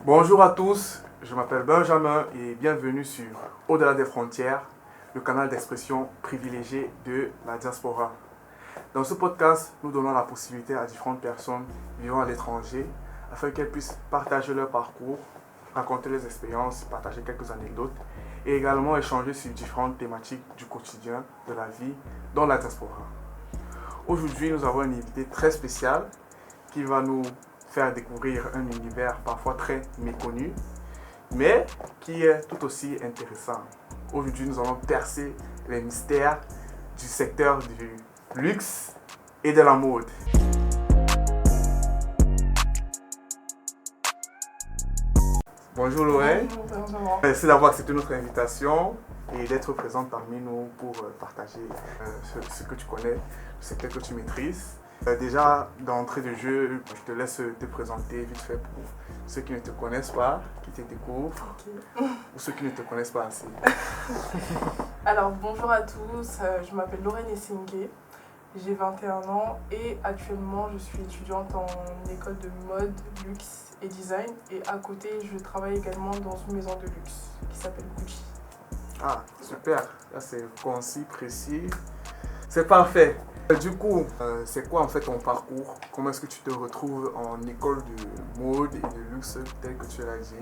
Bonjour à tous, je m'appelle Benjamin et bienvenue sur Au-delà des frontières, le canal d'expression privilégié de la diaspora. Dans ce podcast, nous donnons la possibilité à différentes personnes vivant à l'étranger afin qu'elles puissent partager leur parcours, raconter leurs expériences, partager quelques anecdotes et également échanger sur différentes thématiques du quotidien de la vie dans la diaspora. Aujourd'hui, nous avons un invité très spécial qui va nous faire découvrir un univers parfois très méconnu, mais qui est tout aussi intéressant. Aujourd'hui, nous allons percer les mystères du secteur du luxe et de la mode. Bonjour Lorraine. Bonjour Benjamin. Merci d'avoir accepté notre invitation et d'être présente parmi nous pour partager ce que tu connais, le secteur que tu maîtrises. Déjà, d'entrée de jeu, je te laisse te présenter vite fait pour ceux qui ne te connaissent pas, qui te découvrent, Okay. ou ceux qui ne te connaissent pas assez. Alors bonjour à tous, je m'appelle Lorraine Essingué, j'ai 21 ans et actuellement je suis étudiante en école de mode, luxe et design et à côté je travaille également dans une maison de luxe qui s'appelle Gucci. Ah, super, là c'est concis, précis, c'est parfait. Du coup, c'est quoi en fait ton parcours? Comment est-ce que tu te retrouves en école de mode et de luxe tel que tu l'as dit?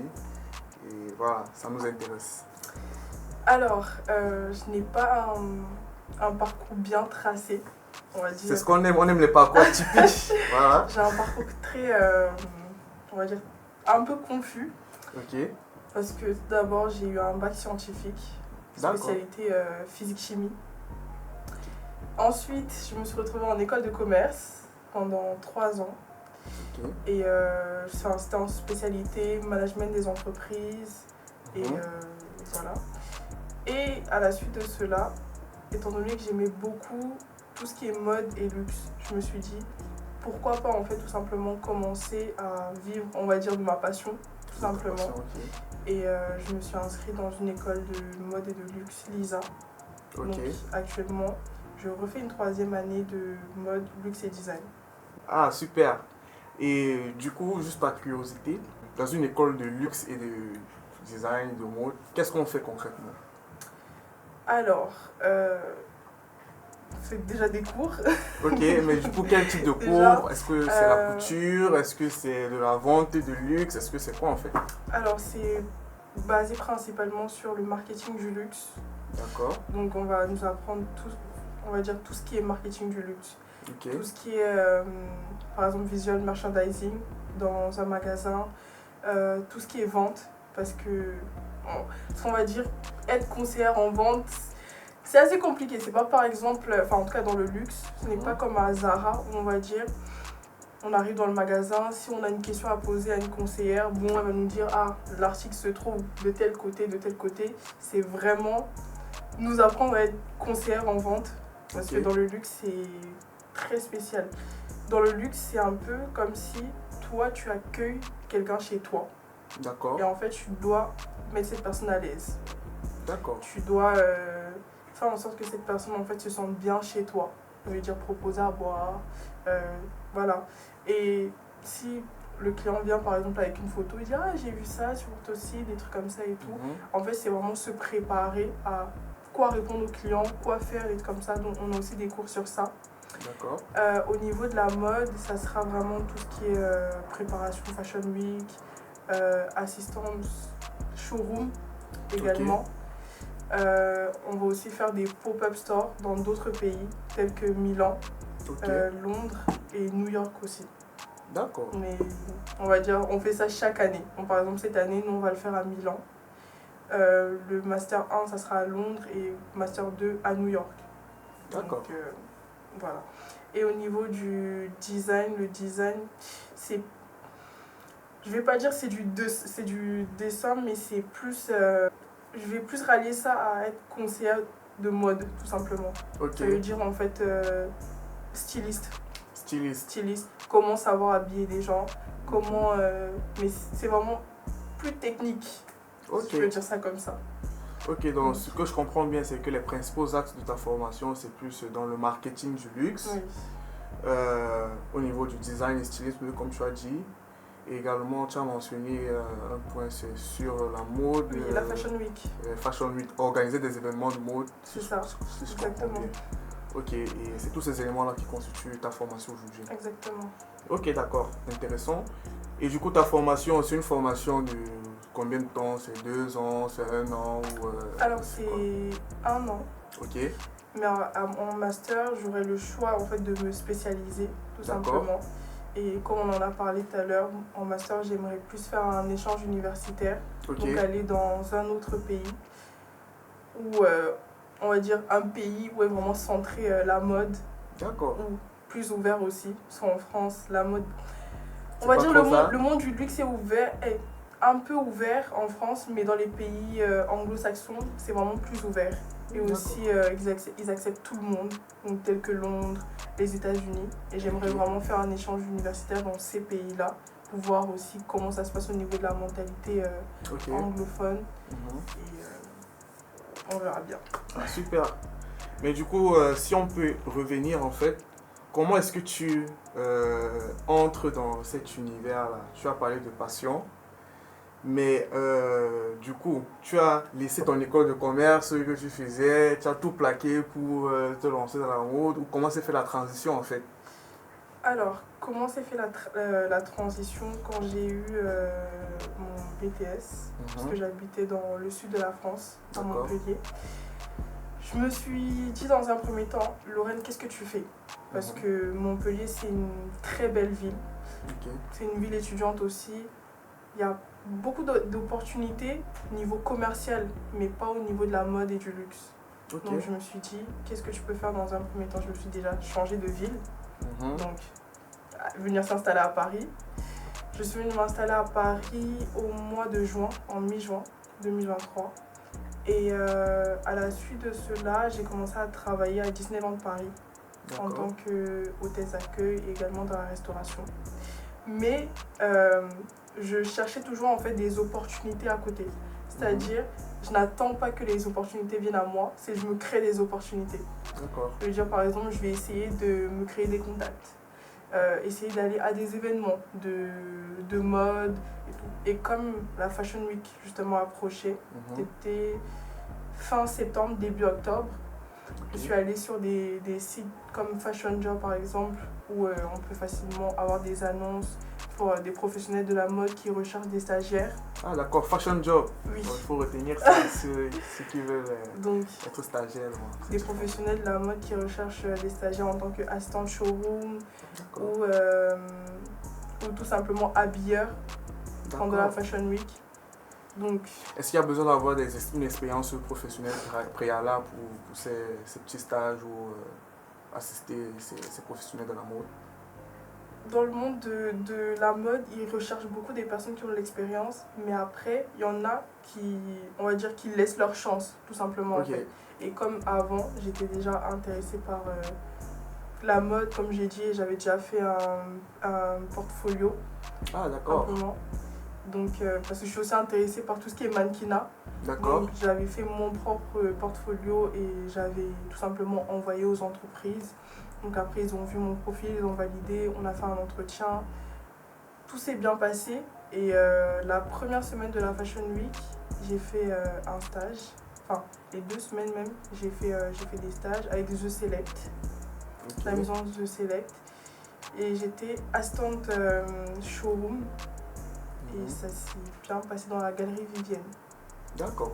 Et voilà, ça nous intéresse. Alors, je n'ai pas un parcours bien tracé, on va dire. C'est ce qu'on aime, on aime les parcours typiques. Voilà. J'ai un parcours très, on va dire, un peu confus. Ok, Parce que tout d'abord, j'ai eu un bac scientifique, d'accord. spécialité physique-chimie. Ensuite, je me suis retrouvée en école de commerce pendant 3 ans. Ok. Et c'était en spécialité management des entreprises. Et Mhm. voilà. Et à la suite de cela, étant donné que j'aimais beaucoup tout ce qui est mode et luxe, je me suis dit, pourquoi pas en fait tout simplement commencer à vivre, on va dire, de ma passion, tout simplement. Ok. Et je me suis inscrite dans une école de mode et de luxe, Lisa. Ok. Donc actuellement, je refais une 3e année de mode, luxe et design. Ah, super. Et du coup, juste par curiosité, dans une école de luxe et de design, de mode, qu'est-ce qu'on fait concrètement? Alors, c'est déjà des cours. Ok, mais du coup, quel type de Déjà, cours? Est-ce que c'est la couture? Est-ce que c'est de la vente de luxe? Est-ce que c'est quoi en fait? Alors, c'est basé principalement sur le marketing du luxe. D'accord. Donc, on va nous apprendre tout, on va dire tout ce qui est marketing du luxe. Ok. Tout ce qui est, par exemple, visual merchandising dans un magasin. Tout ce qui est vente. Parce que, on va dire, être conseillère en vente, c'est assez compliqué. C'est pas par exemple, enfin en tout cas dans le luxe, ce n'est pas comme à Zara où on va dire, on arrive dans le magasin, si on a une question à poser à une conseillère, bon, elle va nous dire, ah, l'article se trouve de tel côté, de tel côté. C'est vraiment nous apprendre à être conseillère en vente. Parce que dans le luxe, c'est très spécial. Dans le luxe, c'est un peu comme si toi, tu accueilles quelqu'un chez toi. D'accord. Et en fait, tu dois mettre cette personne à l'aise. D'accord. Tu dois faire en sorte que cette personne en fait se sente bien chez toi. Ça veut dire proposer à boire, voilà. Et si le client vient par exemple avec une photo, il dit ah j'ai vu ça sur toi aussi, des trucs comme ça et tout. Mhm. En fait c'est vraiment se préparer à quoi répondre aux clients, quoi faire et comme ça. Donc on a aussi des cours sur ça. D'accord. Au niveau de la mode, ça sera vraiment tout ce qui est préparation Fashion Week, assistance showroom également. On va aussi faire des pop-up stores dans d'autres pays tels que Milan, Ok. Londres et New York aussi. D'accord. Mais on va dire, on fait ça chaque année. Donc, par exemple, cette année, nous, on va le faire à Milan. Le Master 1, ça sera à Londres et Master 2 à New York. D'accord. Donc, voilà. Et au niveau du design, le design, c'est... Je vais pas dire c'est du dessin, mais c'est plus... je vais plus rallier ça à être conseillère de mode, tout simplement. Ok. Ça veut dire en fait styliste. Styliste. Comment savoir habiller des gens, comment... mais c'est vraiment plus technique, Ok. si je peux dire ça comme ça. Ok, donc ce que je comprends bien, c'est que les principaux axes de ta formation, c'est plus dans le marketing du luxe, Oui. au niveau du design et stylisme, comme tu as dit. Et également, tu as mentionné un point, c'est sur la mode. Oui, la Fashion Week. Fashion Week, organiser des événements de mode. C'est ça, si je comprends bien. Ok, et c'est tous ces éléments-là qui constituent ta formation aujourd'hui. Exactement. Ok, d'accord, intéressant. Et du coup, ta formation, c'est une formation de combien de temps? C'est 2 ans, c'est 1 an ou, Alors, c'est 1 an. Ok. Mais en master, j'aurai le choix en fait de me spécialiser, tout simplement. Et comme on en a parlé tout à l'heure, en master, j'aimerais plus faire un échange universitaire. Ok. Donc aller dans un autre pays, ou on va dire un pays où est vraiment centré la mode. D'accord. Ou plus ouvert aussi, parce qu'en France, la mode... On C'est va pas dire trop le monde du luxe est un peu ouvert en France, mais dans les pays anglo-saxons, c'est vraiment plus ouvert. Et aussi, ils acceptent tout le monde, donc tels que Londres, les États-Unis. Et j'aimerais vraiment faire un échange universitaire dans ces pays-là, pour voir aussi comment ça se passe au niveau de la mentalité anglophone. Et on verra bien. Ah, super. Mais du coup, si on peut revenir en fait, comment est-ce que tu entres dans cet univers-là? Tu as parlé de passion. Mais du coup, tu as laissé ton école de commerce, ce que tu faisais, tu as tout plaqué pour te lancer dans la mode, ou comment s'est fait la transition en fait? Alors, comment s'est fait la transition quand j'ai eu mon BTS, parce que j'habitais dans le sud de la France, à Montpellier. Je me suis dit dans un premier temps, Lorraine, qu'est-ce que tu fais? Parce que Montpellier, c'est une très belle ville. C'est une ville étudiante aussi. Il y a beaucoup d'opportunités au niveau commercial, mais pas au niveau de la mode et du luxe. Donc je me suis dit, qu'est-ce que je peux faire dans un premier temps? Je me suis déjà changé de ville, donc venir s'installer à Paris. Je suis venue m'installer à Paris au mois de juin, en mi-juin 2023. Et à la suite de cela, j'ai commencé à travailler à Disneyland Paris en tant qu'hôtesse d'accueil et également dans la restauration. Mais je cherchais toujours en fait des opportunités à côté. C'est-à-dire, je n'attends pas que les opportunités viennent à moi, c'est je me crée des opportunités. Je veux dire, par exemple, je vais essayer de me créer des contacts, essayer d'aller à des événements de mode et tout. Et comme la Fashion Week justement approchait, c'était fin septembre, début octobre, je suis allée sur des sites comme Fashion Job par exemple, où on peut facilement avoir des annonces pour des professionnels de la mode qui recherchent des stagiaires. Ah d'accord, Fashion Job. Oui. Il faut retenir ça, ceux qui veulent être stagiaires. Des professionnels de la mode qui recherchent des stagiaires en tant qu'assistant de showroom ou tout simplement habilleur pendant la Fashion Week. Donc, est-ce qu'il y a besoin d'avoir une expérience professionnelle préalable pour ces petits stages ou assister ces professionnels de la mode? Dans le monde de la mode, ils recherchent beaucoup des personnes qui ont de l'expérience, mais après, il y en a qui, on va dire, qui laissent leur chance, tout simplement. En fait. Et comme avant, j'étais déjà intéressée par la mode, comme j'ai dit, j'avais déjà fait un portfolio. Ah, d'accord. Donc, parce que je suis aussi intéressée par tout ce qui est mannequinat. Donc, j'avais fait mon propre portfolio et j'avais tout simplement envoyé aux entreprises. Donc après, ils ont vu mon profil, ils ont validé, on a fait un entretien. Tout s'est bien passé. Et la première semaine de la Fashion Week, j'ai fait un stage. Enfin, les 2 semaines même, j'ai fait des stages avec The Select, la maison The Select. Et j'étais assistante showroom. Et ça s'est bien passé dans la galerie Vivienne. D'accord.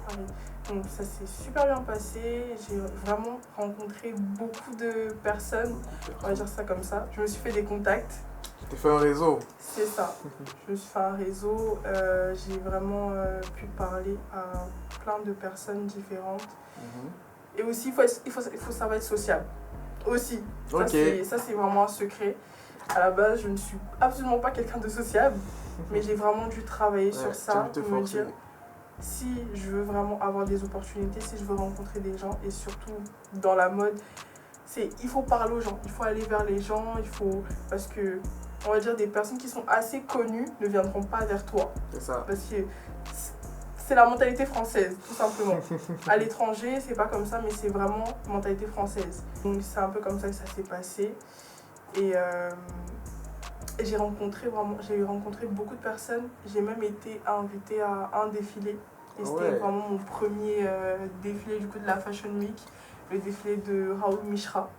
Donc ça s'est super bien passé, j'ai vraiment rencontré beaucoup de personnes, on va dire ça comme ça. Je me suis fait des contacts. Tu t'es fait un réseau? C'est ça, je me suis fait un réseau, j'ai vraiment pu parler à plein de personnes différentes. Et aussi, il faut savoir être sociable. Aussi, ça c'est vraiment un secret. À la base, je ne suis absolument pas quelqu'un de sociable, mais j'ai vraiment dû travailler sur ça pour me dire... Si je veux vraiment avoir des opportunités, si je veux rencontrer des gens, et surtout dans la mode, il faut parler aux gens, il faut aller vers les gens, parce que, on va dire, des personnes qui sont assez connues ne viendront pas vers toi. C'est ça. Parce que c'est la mentalité française, tout simplement. À l'étranger, c'est pas comme ça, mais c'est vraiment la mentalité française. Donc c'est un peu comme ça que ça s'est passé. Et j'ai rencontré beaucoup de personnes. J'ai même été invitée à un défilé. Et c'était vraiment mon premier défilé du coup de la Fashion Week, le défilé de Raoul Mishra.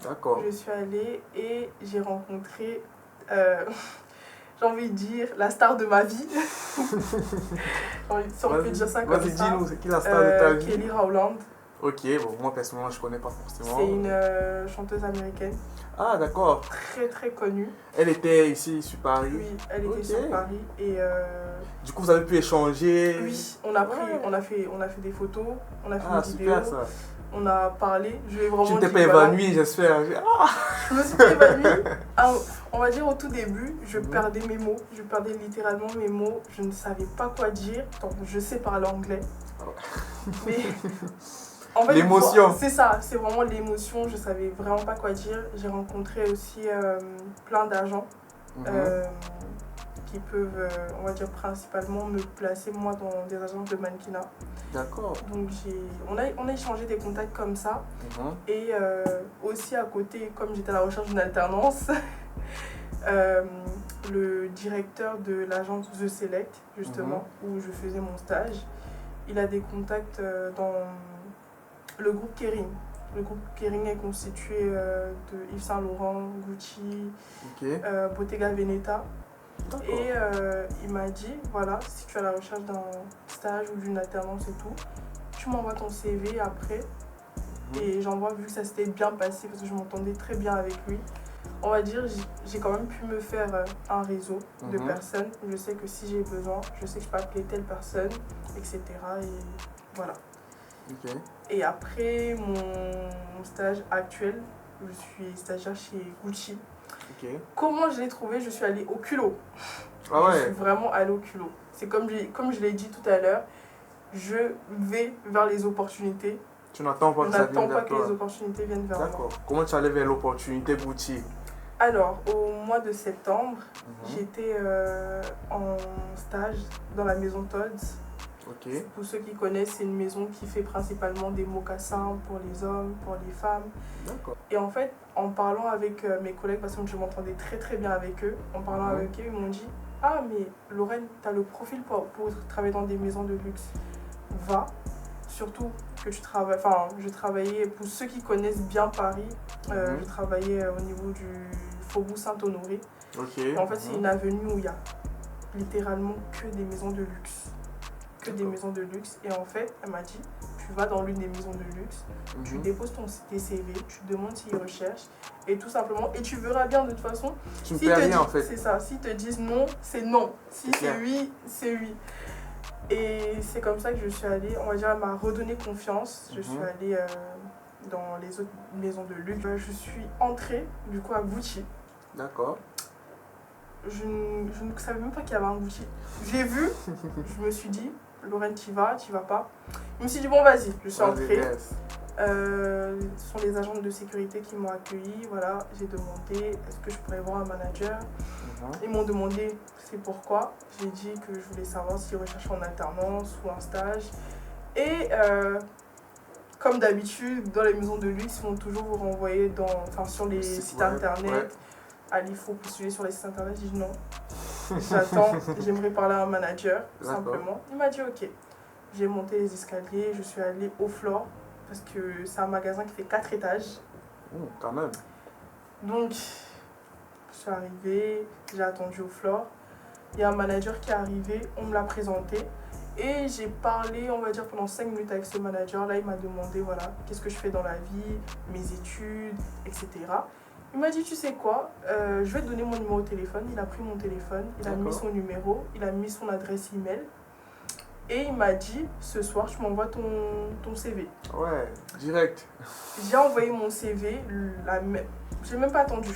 D'accord. Je suis allée et j'ai rencontré, j'ai envie de dire, la star de ma vie. Si on peut dire ça comme ça. Vas-y, dis-nous, c'est qui la star de ta vie? Kelly Rowland. Ok, bon, moi personnellement, je connais pas forcément. C'est une chanteuse américaine. Ah, d'accord. Très très connue. Elle était ici sur Paris? Oui, elle était sur Paris. Et du coup, vous avez pu échanger? Oui, on a fait des photos, on a fait une vidéo. Super ça. On a parlé, je lui ai vraiment Tu ne t'es pas évanouie, j'espère. Je me suis pas évanouie. On va dire au tout début, je perdais mes mots, je perdais littéralement mes mots. Je ne savais pas quoi dire. Donc, je sais parler anglais. Mais en fait, l'émotion. C'est ça, c'est vraiment l'émotion. Je savais vraiment pas quoi dire. J'ai rencontré aussi plein d'agents qui peuvent, on va dire, principalement me placer moi dans des agences de mannequinat. D'accord. Donc on a échangé des contacts comme ça. Et aussi à côté, comme j'étais à la recherche d'une alternance, le directeur de l'agence The Select, justement, où je faisais mon stage, il a des contacts dans le groupe Kering. Le groupe Kering est constitué de Yves Saint Laurent, Gucci, Bottega Veneta. Et il m'a dit, voilà, si tu es à la recherche d'un stage ou d'une alternance et tout, tu m'envoies ton CV après. Et j'envoie, vu que ça s'était bien passé, parce que je m'entendais très bien avec lui. On va dire, j'ai quand même pu me faire un réseau de personnes. Je sais que si j'ai besoin, je sais que je peux appeler telle personne, etc. Et voilà. Et après mon stage actuel, je suis stagiaire chez Gucci. Comment je l'ai trouvé? Je suis allée au culot. Je suis vraiment allée au culot. C'est comme je l'ai dit tout à l'heure, je vais vers les opportunités. Tu n'attends pas que ça vienne vers toi? Je n'attends pas que les opportunités viennent vers moi. D'accord. Comment tu allais vers l'opportunité Gucci? Alors, au mois de septembre, j'étais en stage dans la maison Tod's. Pour ceux qui connaissent, c'est une maison qui fait principalement des mocassins pour les hommes, pour les femmes. Et en fait, en parlant avec mes collègues, parce que je m'entendais très très bien avec eux, en parlant avec eux, ils m'ont dit « Ah, mais Lorraine, tu as le profil pour travailler dans des maisons de luxe. Va, surtout que tu travailles... » Enfin, je travaillais, pour ceux qui connaissent bien Paris, je travaillais au niveau du Faubourg Saint-Honoré. Et en fait, c'est une avenue où il y a littéralement que des maisons de luxe. Des maisons de luxe. Et en fait, elle m'a dit, tu vas dans l'une des maisons de luxe, tu déposes tes CV, tu demandes s'ils recherchent, et tout simplement, et tu verras bien de toute façon. Tu ne perds rien en fait. C'est ça, s'ils te disent non, c'est non. Si c'est oui, c'est oui. Et c'est comme ça que je suis allée, on va dire, elle m'a redonné confiance. Je suis allée dans les autres maisons de luxe. Je suis entrée, du coup, à Gucci. D'accord. Je ne savais même pas qu'il y avait un Gucci. J'ai vu, je me suis dit, Lorraine, tu vas pas. Je me suis dit, bon, vas-y, je suis entrée. Ce sont les agents de sécurité qui m'ont accueilli. Voilà, j'ai demandé, est-ce que je pourrais voir un manager? Ils m'ont demandé, c'est pourquoi. J'ai dit que je voulais savoir s'ils recherchaient en alternance ou un stage. Et comme d'habitude, dans les maisons de luxe, ils vont toujours vous renvoyer sur les sites internet. Allez, il faut postuler sur les sites internet. J'ai dit non. J'attends, j'aimerais parler à un manager, tout simplement. Il m'a dit ok. J'ai monté les escaliers, je suis allée au floor, parce que c'est un magasin qui fait 4 étages. Quand même. Donc, je suis arrivée, j'ai attendu au floor. Il y a un manager qui est arrivé, on me l'a présenté. Et j'ai parlé, on va dire, pendant 5 minutes avec ce manager. Là, il m'a demandé, voilà, qu'est-ce que je fais dans la vie, mes études, etc. Il m'a dit, tu sais quoi, je vais te donner mon numéro de téléphone. Il a pris mon téléphone, il a mis son numéro, il a mis son adresse email. Et il m'a dit, ce soir, tu m'envoies ton CV. Ouais, direct. J'ai envoyé mon CV, j'ai même pas attendu.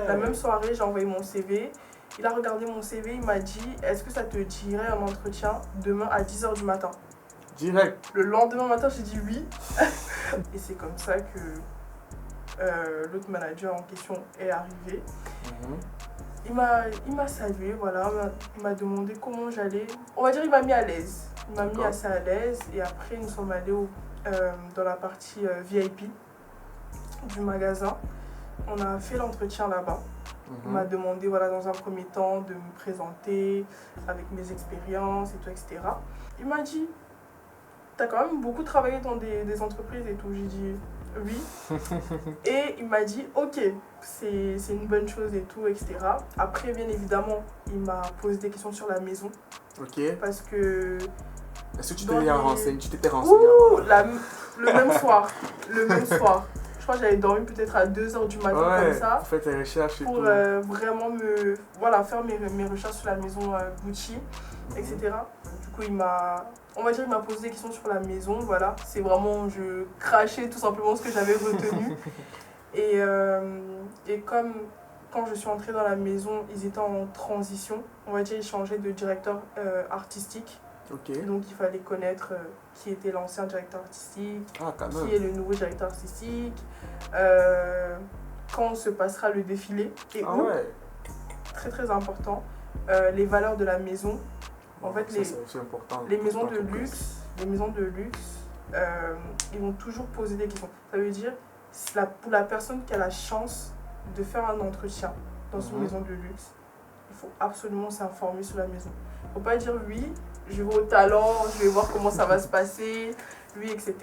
La même soirée, j'ai envoyé mon CV. Il a regardé mon CV, il m'a dit, est-ce que ça te dirait un entretien demain à 10h du matin? Direct. Le lendemain matin, j'ai dit oui. Et c'est comme ça que l'autre manager en question est arrivé. Il m'a salué, voilà, il m'a demandé comment j'allais. On va dire il m'a mis à l'aise. Il m'a mis assez à l'aise et après nous sommes allés dans la partie VIP du magasin. On a fait l'entretien là-bas. Il m'a demandé, voilà, dans un premier temps, de me présenter avec mes expériences et tout, etc. Il m'a dit, t'as quand même beaucoup travaillé dans des entreprises et tout. J'ai dit, oui. Et il m'a dit, ok, c'est une bonne chose et tout, etc. Après, bien évidemment, il m'a posé des questions sur la maison. Ok. Parce que... Est-ce que tu t'étais renseigné Ouh, le même soir. Le même soir. Je crois que j'avais dormi peut-être à 2h du matin comme ça. Pour faire tes recherches et pour tout. Vraiment faire mes recherches sur la maison Gucci, etc. Du coup, il m'a posé des questions sur la maison. Voilà. C'est vraiment, je crachais tout simplement ce que j'avais retenu. Et comme quand je suis entrée dans la maison, ils étaient en transition. On va dire, ils changeaient de directeur artistique. Ok. Donc il fallait connaître qui était l'ancien directeur artistique, qui est le nouveau directeur artistique, quand se passera le défilé et où, très très important, les valeurs de la maison. En fait, les maisons de luxe, ils vont toujours poser des questions. Ça veut dire, pour la personne qui a la chance de faire un entretien dans une maison de luxe, il faut absolument s'informer sur la maison. Il ne faut pas dire oui, je vais au talent, je vais voir comment ça va se passer, oui, etc.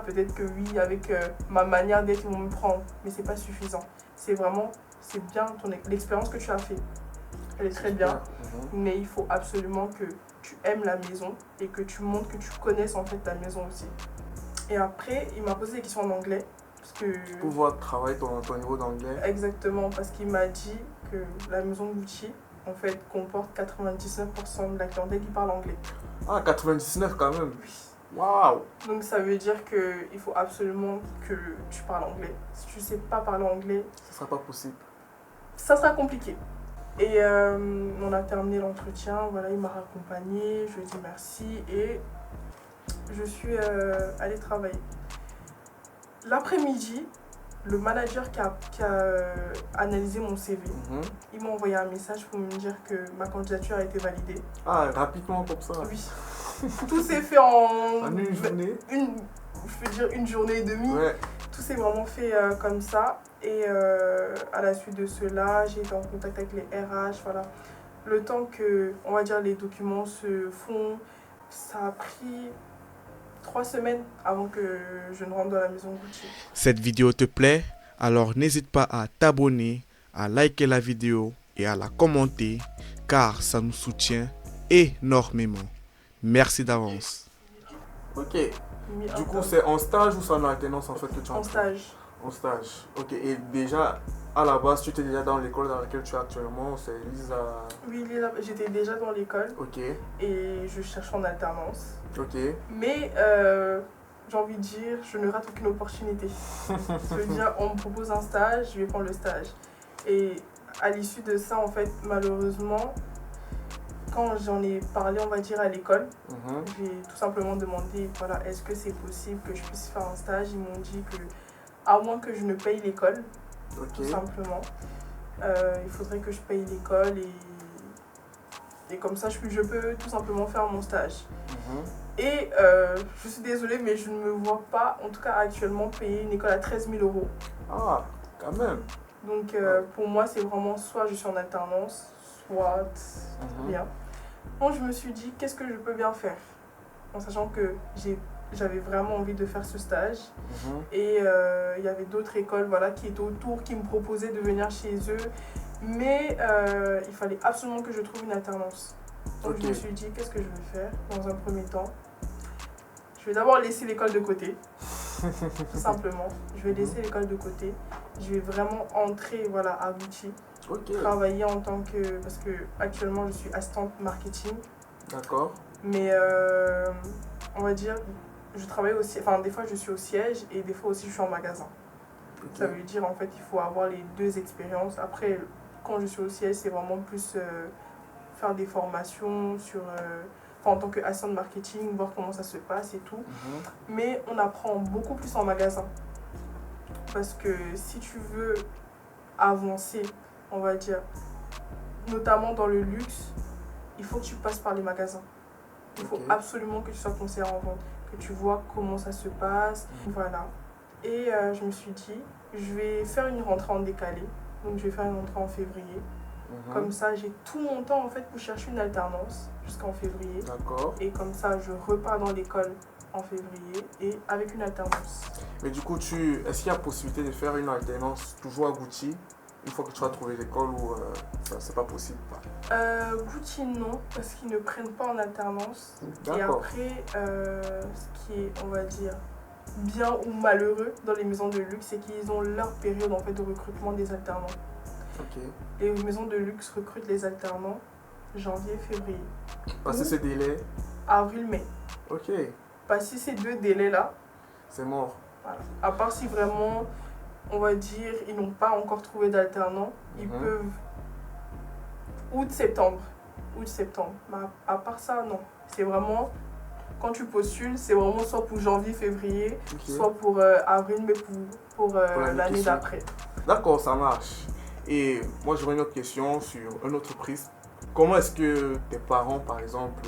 Peut-être que oui, avec ma manière d'être, ils vont me prendre, mais c'est pas suffisant. C'est bien l'expérience que tu as fait. Elle est très bien, mais il faut absolument que tu aimes la maison et que tu montres que tu connaisses en fait ta maison aussi. Et après, il m'a posé des questions en anglais. Pour pouvoir travailler ton niveau d'anglais. Exactement, parce qu'il m'a dit que la maison Gucci, en fait, comporte 99% de la clientèle qui parle anglais. Ah, 99 quand même. Oui. Waouh. Donc ça veut dire qu'il faut absolument que tu parles anglais. Si tu ne sais pas parler anglais, ce sera pas possible. Ça sera compliqué. Et on a terminé l'entretien, voilà, il m'a raccompagné, je lui ai dit merci et je suis allée travailler. L'après-midi, le manager qui a analysé mon CV, il m'a envoyé un message pour me dire que ma candidature a été validée. Ah, rapidement comme ça? Oui. Tout s'est fait en une journée. Je veux dire une journée et demie. Ouais. Tout s'est vraiment fait comme ça. Et à la suite de cela, j'ai été en contact avec les RH. Voilà. Le temps que, on va dire, les documents se font, ça a pris 3 semaines avant que je ne rentre dans la maison Gucci. Cette vidéo te plaît? Alors n'hésite pas à t'abonner, à liker la vidéo et à la commenter car ça nous soutient énormément. Merci d'avance. Ok. Du coup, c'est en stage ou c'est en alternance en fait que tu es en stage? En stage. Ok. Et déjà, à la base, tu étais déjà dans l'école dans laquelle tu es actuellement, c'est Lisa? Oui, Lisa, j'étais déjà dans l'école. Ok. Et je cherche en alternance. Ok. Mais j'ai envie de dire, je ne rate aucune opportunité. Je veux dire, on me propose un stage, je vais prendre le stage. Et à l'issue de ça, en fait, malheureusement, quand j'en ai parlé, on va dire, à l'école, j'ai tout simplement demandé, voilà, est-ce que c'est possible que je puisse faire un stage? Ils m'ont dit que, à moins que je ne paye l'école, tout simplement, il faudrait que je paye l'école et comme ça, je peux tout simplement faire mon stage. Et je suis désolée, mais je ne me vois pas, en tout cas actuellement, payer une école à 13 000 €. Ah, quand même. Donc pour moi, c'est vraiment soit je suis en alternance, soit rien. Donc je me suis dit, qu'est-ce que je peux bien faire? En sachant que j'avais vraiment envie de faire ce stage. Et il y avait d'autres écoles, voilà, qui étaient autour, qui me proposaient de venir chez eux. Mais il fallait absolument que je trouve une alternance. Donc je me suis dit, qu'est-ce que je vais faire dans un premier temps? Je vais d'abord laisser l'école de côté, tout simplement. Je vais laisser l'école de côté. Je vais vraiment entrer, voilà, à Gucci. Travailler en tant que... Parce que actuellement, je suis assistante marketing. D'accord. Mais on va dire, je travaille aussi... Enfin, des fois, je suis au siège et des fois aussi, je suis en magasin. Ça veut dire, en fait, il faut avoir les deux expériences. Après, quand je suis au siège, c'est vraiment plus faire des formations sur... en tant qu'assistant de marketing, voir comment ça se passe et tout. Mais on apprend beaucoup plus en magasin. Parce que si tu veux avancer, on va dire, notamment dans le luxe, il faut que tu passes par les magasins. Il faut absolument que tu sois conseiller en vente, que tu vois comment ça se passe. Voilà. Et je me suis dit, je vais faire une rentrée en décalé. Donc je vais faire une entrée en février. Comme ça, j'ai tout mon temps en fait pour chercher une alternance jusqu'en février. D'accord. Et comme ça, je repars dans l'école en février et avec une alternance. Mais du coup, est-ce qu'il y a possibilité de faire une alternance toujours à Gucci une fois que tu as trouvé l'école ou ça, c'est pas possible? Gucci, non, parce qu'ils ne prennent pas en alternance. D'accord. Et après, ce qui est, on va dire, bien ou malheureux dans les maisons de luxe, c'est qu'ils ont leur période en fait, de recrutement des alternants. Ok. Les maisons de luxe recrutent les alternants janvier, février. Passer ce délai? Avril, mai. Ok. Passer ces 2 délais-là, c'est mort. Voilà. À part si vraiment, on va dire, ils n'ont pas encore trouvé d'alternant, ils peuvent août-septembre. Mais à part ça, non. C'est vraiment, quand tu postules, c'est vraiment soit pour janvier, février, soit pour avril, mais pour l'année d'après. D'accord, ça marche. Et moi, j'aurais une autre question sur un autre prisme. Comment est-ce que tes parents, par exemple,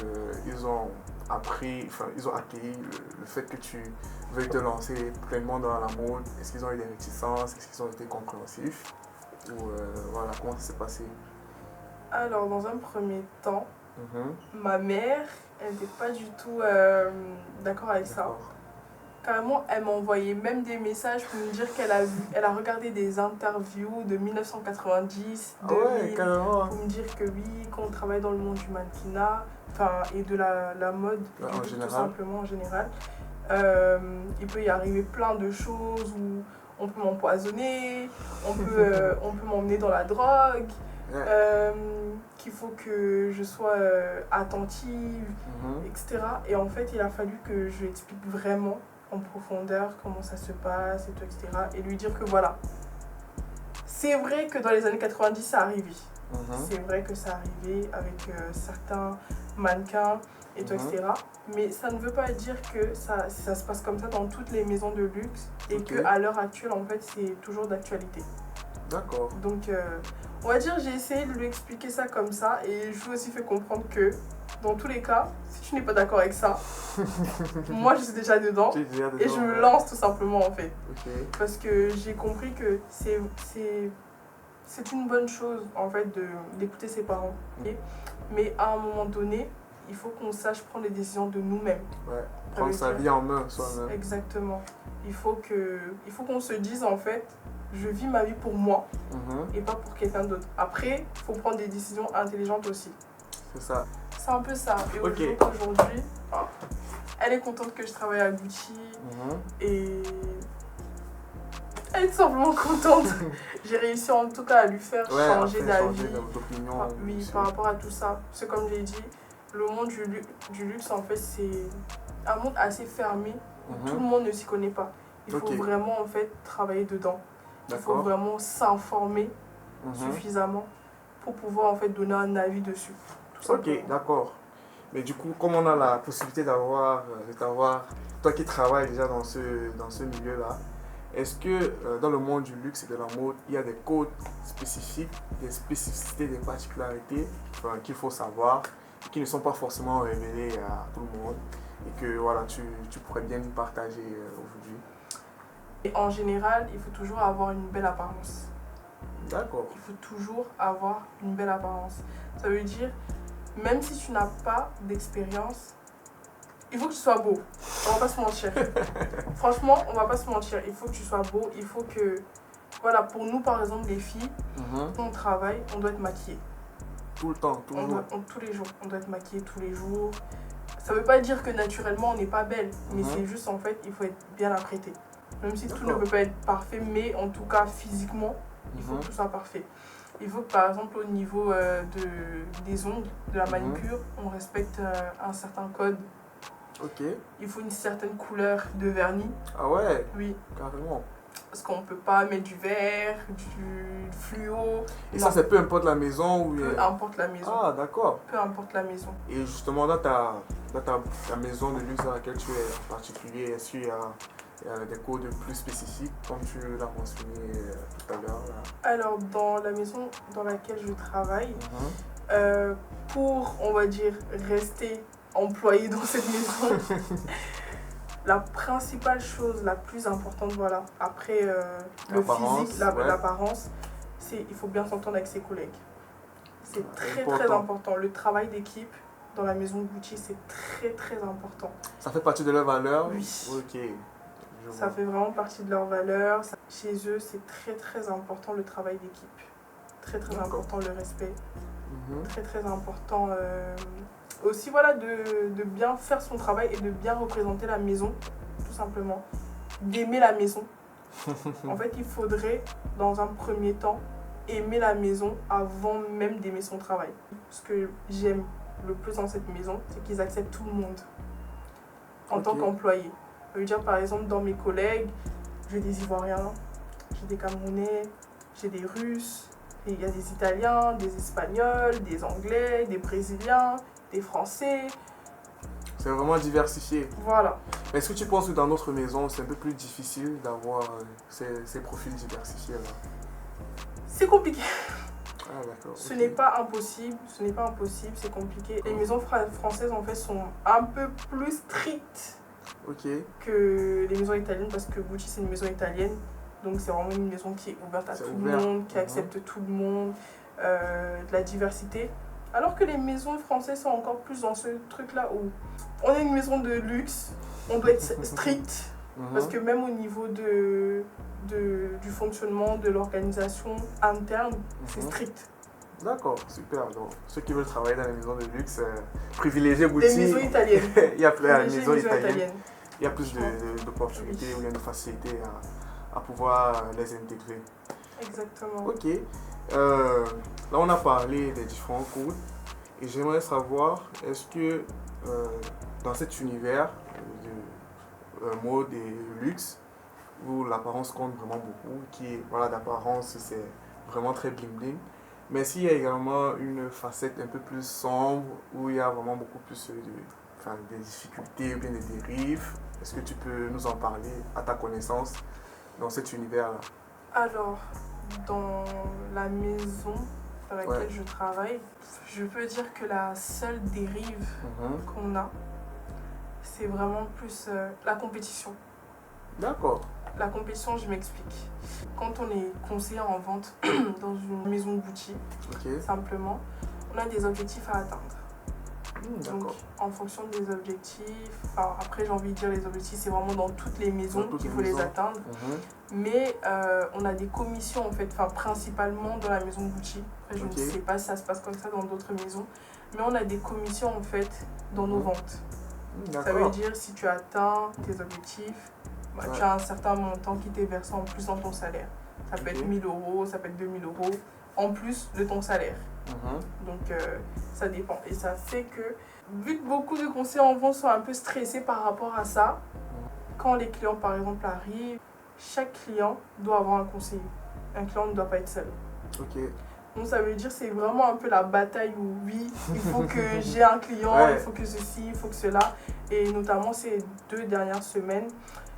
ils ont accueilli le fait que tu veuilles te lancer pleinement dans la mode? Est-ce qu'ils ont eu des réticences? Est-ce qu'ils ont été compréhensifs? Ou voilà, comment ça s'est passé? Alors, dans un premier temps, ma mère, elle n'était pas du tout d'accord avec ça. Carrément, elle m'a envoyé même des messages pour me dire qu'elle a regardé des interviews de 1990, 2000, pour me dire que oui, qu'on travaille dans le monde du mannequinat, et de la mode, tout simplement en général. Il peut y arriver plein de choses où on peut m'empoisonner, on peut m'emmener dans la drogue, qu'il faut que je sois attentive, etc. Et en fait, il a fallu que je lui explique vraiment en profondeur comment ça se passe et tout, etc. Et lui dire que voilà, c'est vrai que dans les années 90, ça arrivait. C'est vrai que ça arrivait avec certains mannequins et tout, etc. Mais ça ne veut pas dire que ça se passe comme ça dans toutes les maisons de luxe et qu'à l'heure actuelle, en fait, c'est toujours d'actualité. D'accord. Donc, on va dire, j'ai essayé de lui expliquer ça comme ça et je lui ai aussi fait comprendre que dans tous les cas, si tu n'es pas d'accord avec ça, moi je suis déjà dedans et je me lance tout simplement en fait. Parce que j'ai compris que c'est une bonne chose en fait d'écouter ses parents. Mais à un moment donné, il faut qu'on sache prendre les décisions de nous-mêmes. Ouais, prendre sa vie en main soi-même. Exactement. Il faut qu'on se dise en fait, je vis ma vie pour moi et pas pour quelqu'un d'autre. Après, il faut prendre des décisions intelligentes aussi. C'est ça. C'est un peu ça. Et aujourd'hui, elle est contente que je travaille à Gucci et elle est tout simplement contente. J'ai réussi en tout cas à lui faire changer d'avis. Oui, par rapport à tout ça. Parce que comme j'ai dit, le monde du luxe en fait c'est un monde assez fermé. Tout le monde ne s'y connaît pas. Il faut vraiment en fait travailler dedans. Il faut vraiment s'informer suffisamment pour pouvoir en fait donner un avis dessus. Ok, d'accord. Mais du coup, comme on a la possibilité de t'avoir, toi qui travailles déjà dans ce milieu-là, est-ce que dans le monde du luxe et de la mode, il y a des codes spécifiques, des spécificités, des particularités qu'il faut savoir, qui ne sont pas forcément révélées à tout le monde et que voilà, tu pourrais bien nous partager aujourd'hui? Et en général, il faut toujours avoir une belle apparence. D'accord. Il faut toujours avoir une belle apparence. Ça veut dire, même si tu n'as pas d'expérience, il faut que tu sois beau. On va pas se mentir. Franchement, on va pas se mentir. Il faut que tu sois beau. Il faut que... Voilà, pour nous, par exemple, les filles, quand on travaille, on doit être maquillée. Tout le temps, toujours. Tous les jours. On doit être maquillée tous les jours. Ça veut pas dire que naturellement, on n'est pas belle. Mais c'est juste, en fait, il faut être bien apprêté. Même si tout ne peut pas être parfait, mais en tout cas, physiquement, il faut que tout soit parfait. Il faut que, par exemple, au niveau des ongles, de la manucure, on respecte un certain code. Il faut une certaine couleur de vernis. Ah ouais? Oui. Carrément. Parce qu'on ne peut pas mettre du vert, du fluo. Et ça, c'est peu importe la maison ou... Peu importe la maison. Ah, d'accord. Peu importe la maison. Et justement, dans ta maison de luxe dans laquelle tu es en particulier, est-ce qu'il y a des codes plus spécifiques, comme tu l'as mentionné tout à l'heure? Alors, dans la maison dans laquelle je travaille, pour, on va dire, rester employé dans cette maison, la principale chose, la plus importante, voilà, après le physique, l'apparence, il faut bien s'entendre avec ses collègues. C'est très important. très important. Le travail d'équipe dans la maison Gucci, c'est très très important. Ça fait partie de leurs valeurs? Oui. Ok. Ça fait vraiment partie de leurs valeurs. Chez eux, c'est très très important le travail d'équipe. Très très important le respect. Très très important aussi voilà, de bien faire son travail et de bien représenter la maison, tout simplement. D'aimer la maison. En fait, il faudrait, dans un premier temps, aimer la maison avant même d'aimer son travail. Ce que j'aime le plus dans cette maison, c'est qu'ils acceptent tout le monde en tant qu'employé. Je veux dire, par exemple, dans mes collègues, j'ai des Ivoiriens, j'ai des Camerounais, j'ai des Russes, et il y a des Italiens, des Espagnols, des Anglais, des Brésiliens, des Français. C'est vraiment diversifié. Voilà. Mais est-ce que tu penses que dans notre maison, c'est un peu plus difficile d'avoir ces profils diversifiés là? C'est compliqué. Ah, d'accord. Ce n'est pas impossible, c'est compliqué. Les maisons françaises en fait sont un peu plus strictes que les maisons italiennes parce que Gucci c'est une maison italienne. Donc c'est vraiment une maison qui est ouverte à tout le monde, qui accepte tout le monde, de la diversité. Alors que les maisons françaises sont encore plus dans ce truc-là où on est une maison de luxe, on doit être strict, parce que même au niveau du fonctionnement de l'organisation interne, c'est strict. D'accord, super. Donc, ceux qui veulent travailler dans les maisons de luxe, privilégier Gucci. Les maisons italiennes. Il y a plus les maisons italiennes. Il y a plus Franchement. d'opportunités ou bien de facilité à pouvoir les intégrer. Exactement. Ok. Là, on a parlé des différents codes et j'aimerais savoir, est-ce que dans cet univers de mode et luxe, où l'apparence compte vraiment beaucoup, qui est, voilà, d'apparence, c'est vraiment très bling-bling, mais s'il y a également une facette un peu plus sombre, où il y a vraiment beaucoup plus des difficultés ou bien des dérives, est-ce que tu peux nous en parler à ta connaissance dans cet univers-là? Alors, dans la maison dans laquelle je travaille, je peux dire que la seule dérive qu'on a, c'est vraiment plus la compétition. D'accord. La compétition, je m'explique. Quand on est conseiller en vente dans une maison de boutique, simplement, on a des objectifs à atteindre. Donc, en fonction des objectifs, après j'ai envie de dire les objectifs, c'est vraiment dans toutes les maisons qu'il faut les atteindre. Mais on a des commissions en fait, principalement dans la maison Gucci. Je ne sais pas si ça se passe comme ça dans d'autres maisons, mais on a des commissions en fait dans nos ventes. Ça veut dire si tu atteins tes objectifs, tu as un certain montant qui t'est versé en plus dans ton salaire. Ça peut être 1 000 €, ça peut être 2 000 € en plus de ton salaire. Donc ça dépend. Et ça fait que, vu que beaucoup de conseillers en vente sont un peu stressés par rapport à ça, quand les clients par exemple arrivent, chaque client doit avoir un conseiller. Un client ne doit pas être seul. Donc ça veut dire c'est vraiment un peu la bataille où oui, il faut que j'ai un client, il faut que ceci, il faut que cela. Et notamment ces 2 dernières semaines,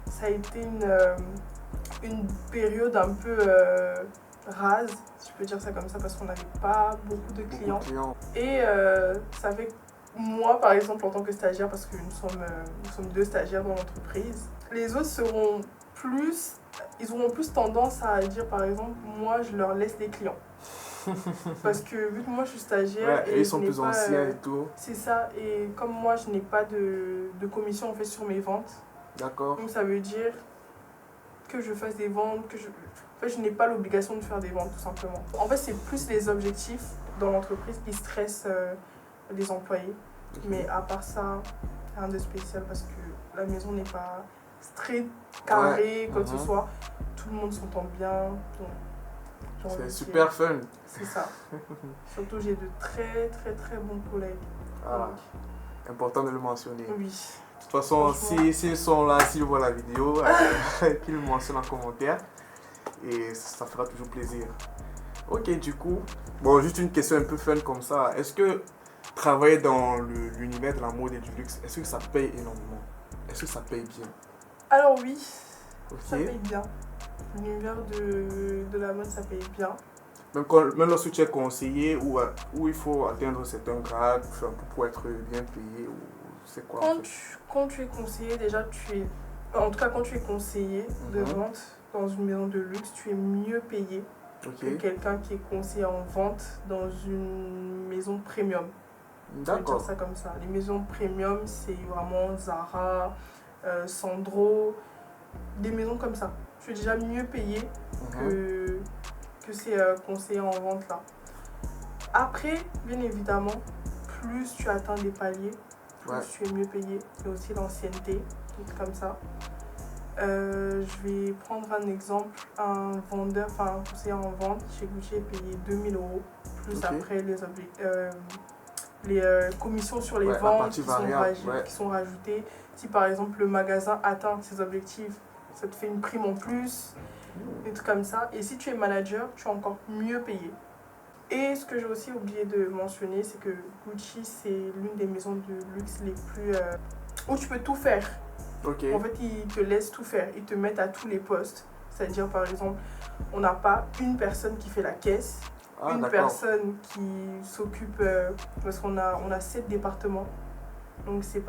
ça a été une période un peu rase, si je peux dire ça comme ça, parce qu'on n'avait pas beaucoup de clients. Et ça fait moi, par exemple, en tant que stagiaire, parce que nous sommes 2 stagiaires dans l'entreprise, les autres ils auront plus tendance à dire, par exemple, moi, je leur laisse des clients. Parce que vu que moi, je suis stagiaire... et ils sont plus anciens et tout. C'est ça, et comme moi, je n'ai pas de commission en fait sur mes ventes. D'accord. Donc ça veut dire que je fasse des ventes, en fait, je n'ai pas l'obligation de faire des ventes, tout simplement. En fait, c'est plus les objectifs dans l'entreprise qui stressent les employés. Mais à part ça, rien de spécial parce que la maison n'est pas stricte, carrée, quoi que ce soit. Tout le monde s'entend bien. C'est super fun. C'est ça. Surtout, j'ai de très très très bons collègues. Important de le mentionner. Oui. De toute façon, s'ils sont là, s'ils voient la vidéo, qu'ils le mentionnent en commentaire. Et ça fera toujours plaisir. Ok, du coup, bon, juste une question un peu fun comme ça. Est-ce que travailler dans l'univers de la mode et du luxe, est-ce que ça paye énormément? Est-ce que ça paye bien? Alors oui, ça paye bien. L'univers de la mode, ça paye bien. Même lorsque tu es conseiller où il faut atteindre certains grades pour être bien payé, ou c'est quoi? Quand tu es conseiller, déjà en tout cas quand tu es conseiller de vente dans une maison de luxe, tu es mieux payé Ok. que quelqu'un qui est conseiller en vente dans une maison premium. Je vais dire D'accord. ça comme ça. Les maisons premium, c'est vraiment Zara, Sandro, des maisons comme ça. Je suis déjà mieux payée que ces conseillers en vente là. Après, bien évidemment, plus tu atteins des paliers, plus tu es mieux payé. Et aussi l'ancienneté, tout comme ça. Je vais prendre un exemple. Un vendeur, enfin un conseiller en vente chez Gucci est payé 2000 euros, plus après les commissions sur les ventes qui sont rajoutées. Si par exemple le magasin atteint ses objectifs, ça te fait une prime en plus, des trucs comme ça. Et si tu es manager, tu es encore mieux payé. Et ce que j'ai aussi oublié de mentionner, c'est que Gucci, c'est l'une des maisons de luxe les plus... où tu peux tout faire. Okay. En fait, ils te laissent tout faire. Ils te mettent à tous les postes. C'est-à-dire, par exemple, on n'a pas une personne qui fait la caisse, une personne qui s'occupe... parce qu'on a 7 départements. Donc, c'est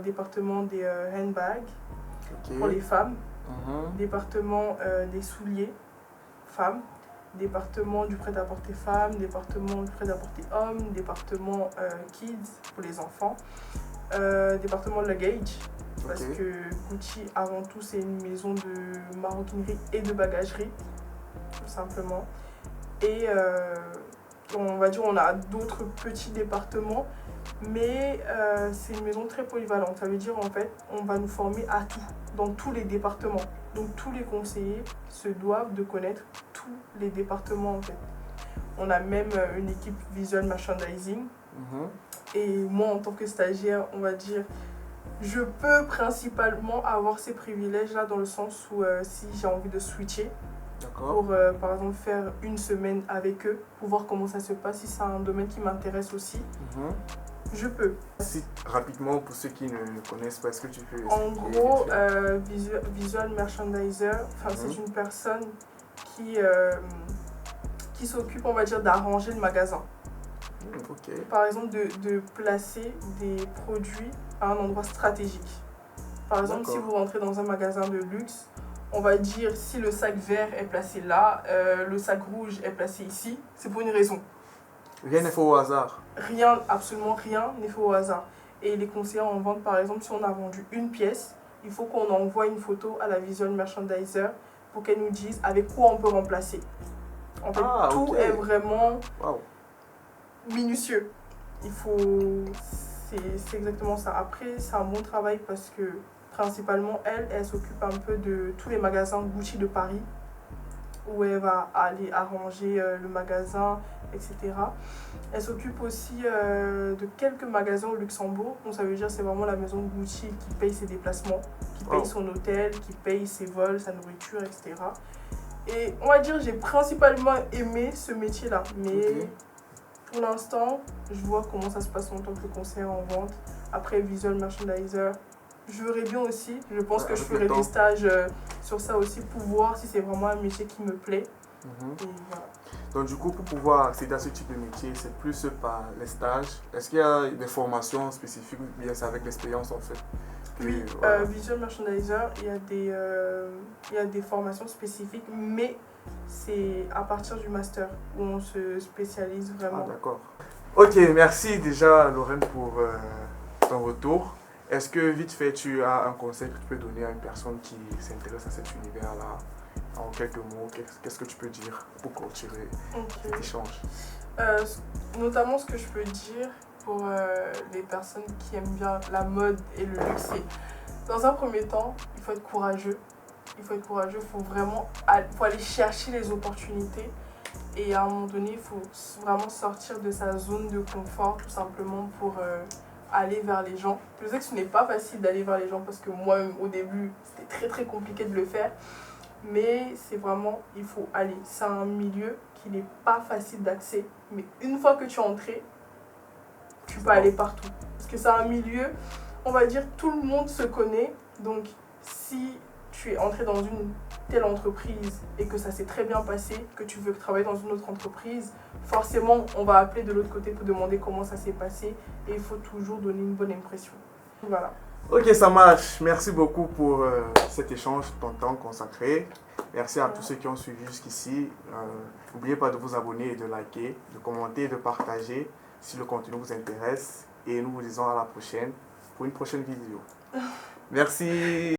département des handbags pour les femmes, département des souliers femmes, département du prêt-à-porter femmes, département du prêt-à-porter hommes, département kids pour les enfants, département luggage, parce que Gucci avant tout c'est une maison de maroquinerie et de bagagerie, tout simplement. Et on va dire on a d'autres petits départements, mais c'est une maison très polyvalente. Ça veut dire en fait on va nous former à tout, dans tous les départements. Donc tous les conseillers se doivent de connaître tous les départements en fait. On a même une équipe visual merchandising. Et moi en tant que stagiaire, on va dire, je peux principalement avoir ces privilèges là dans le sens où si j'ai envie de switcher pour par exemple faire une semaine avec eux, pour voir comment ça se passe, si c'est un domaine qui m'intéresse aussi. Je peux. Rapidement, pour ceux qui ne connaissent pas, est-ce que tu peux expliquer? En gros, visual merchandiser, c'est une personne qui s'occupe, on va dire, d'arranger le magasin. Par exemple, de placer des produits à un endroit stratégique. Par exemple, si vous rentrez dans un magasin de luxe, on va dire si le sac vert est placé là, le sac rouge est placé ici, c'est pour une raison. Rien n'est fait au hasard. Rien, absolument rien n'est fait au hasard. Et les conseillers en vente, par exemple, si on a vendu une pièce, il faut qu'on envoie une photo à la visual merchandiser pour qu'elle nous dise avec quoi on peut remplacer. En fait, tout est vraiment minutieux. C'est exactement ça. Après, c'est un bon travail parce que principalement, elle s'occupe un peu de tous les magasins Gucci de Paris, où elle va aller arranger le magasin, etc. Elle s'occupe aussi de quelques magasins au Luxembourg. Donc ça veut dire que c'est vraiment la maison Gucci qui paye ses déplacements, qui paye son hôtel, qui paye ses vols, sa nourriture, etc. Et on va dire j'ai principalement aimé ce métier-là. Mais pour l'instant, je vois comment ça se passe en tant que conseiller en vente. Après, visual merchandiser, je verrai bien aussi. Je pense que je ferai des stages sur ça aussi pour voir si c'est vraiment un métier qui me plaît. Et voilà. Donc du coup, pour pouvoir accéder à ce type de métier, c'est plus par les stages. Est-ce qu'il y a des formations spécifiques ou bien c'est avec l'expérience en fait? Oui, visual merchandiser, il y a des formations spécifiques, mais c'est à partir du master où on se spécialise vraiment. Ah d'accord. Ok, merci déjà Lorraine pour ton retour. Est-ce que vite fait tu as un conseil que tu peux donner à une personne qui s'intéresse à cet univers-là? En quelques mots, qu'est-ce que tu peux dire pour clôturer cet échange? Notamment ce que je peux dire pour les personnes qui aiment bien la mode et le luxe, c'est dans un premier temps, il faut être courageux. Il faut être courageux, il faut aller chercher les opportunités. Et à un moment donné, il faut vraiment sortir de sa zone de confort tout simplement pour aller vers les gens. Je sais que ce n'est pas facile d'aller vers les gens parce que moi, au début, c'était très très compliqué de le faire. Mais c'est vraiment, il faut aller. C'est un milieu qui n'est pas facile d'accès. Mais une fois que tu es entré, tu peux aller partout. Parce que c'est un milieu, on va dire, tout le monde se connaît. Donc, si tu es entré dans une telle entreprise et que ça s'est très bien passé, que tu veux travailler dans une autre entreprise, forcément, on va appeler de l'autre côté pour demander comment ça s'est passé. Et il faut toujours donner une bonne impression. Voilà. Ok, ça marche. Merci beaucoup pour cet échange, ton temps consacré. Merci à tous ceux qui ont suivi jusqu'ici. N'oubliez pas de vous abonner et de liker, de commenter et de partager si le contenu vous intéresse. Et nous vous disons à la prochaine pour une prochaine vidéo. Merci.